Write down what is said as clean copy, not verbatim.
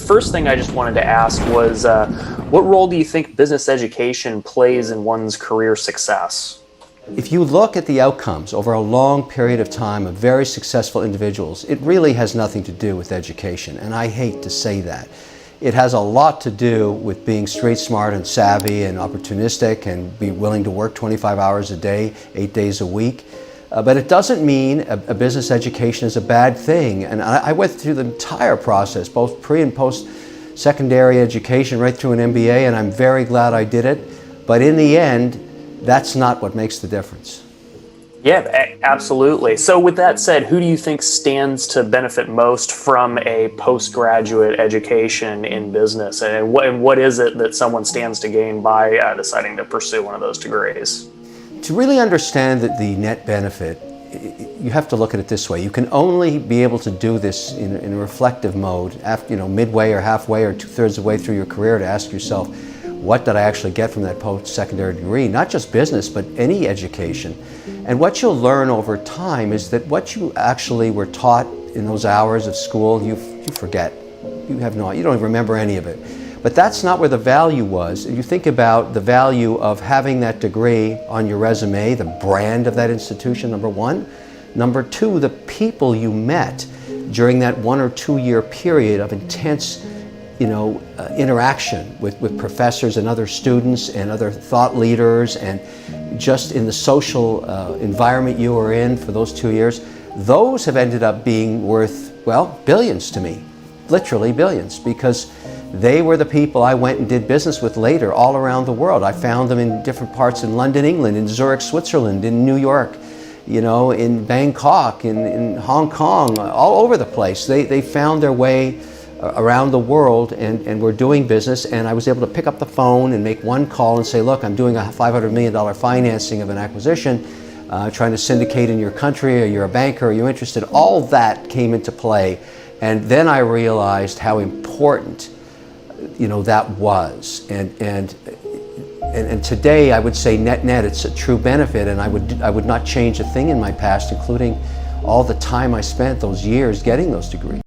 first thing I just wanted to ask was, what role do you think business education plays in one's career success? If you look at the outcomes over a long period of time of very successful individuals, it really has nothing to do with education, and I hate to say that. It has a lot to do with being street smart and savvy and opportunistic and be willing to work 25 hours a day, 8 days a week. But it doesn't mean a business education is a bad thing. And I went through the entire process, both pre and post secondary education, right through an MBA, and I'm very glad I did it. But in the end, that's not what makes the difference. Yeah, absolutely. So with that said, who do you think stands to benefit most from a postgraduate education in business? And what is it that someone stands to gain by deciding to pursue one of those degrees? To really understand the net benefit, you have to look at it this way. You can only be able to do this in a reflective mode, after, midway or halfway or 2/3 of the way through your career, to ask yourself, what did I actually get from that post-secondary degree? Not just business, but any education. And what you'll learn over time is that what you actually were taught in those hours of school, you forget. You don't even remember any of it. But that's not where the value was. You think about the value of having that degree on your resume, the brand of that institution, number one. Number two, the people you met during that 1 or 2 year period of intense interaction with professors and other students and other thought leaders, and just in the social environment you were in for those 2 years. Those have ended up being worth, well, billions to me, literally billions, because they were the people I went and did business with later all around the world. I found them in different parts in London, England, in Zurich, Switzerland, in New York, in Bangkok, in Hong Kong, all over the place. They found their way around the world and were doing business, and I was able to pick up the phone and make one call and say, look, I'm doing a $500 million financing of an acquisition, trying to syndicate in your country, or you're a banker, are you interested? All that came into play, and then I realized how important that was, and today I would say net it's a true benefit, and I would not change a thing in my past, including all the time I spent those years getting those degrees.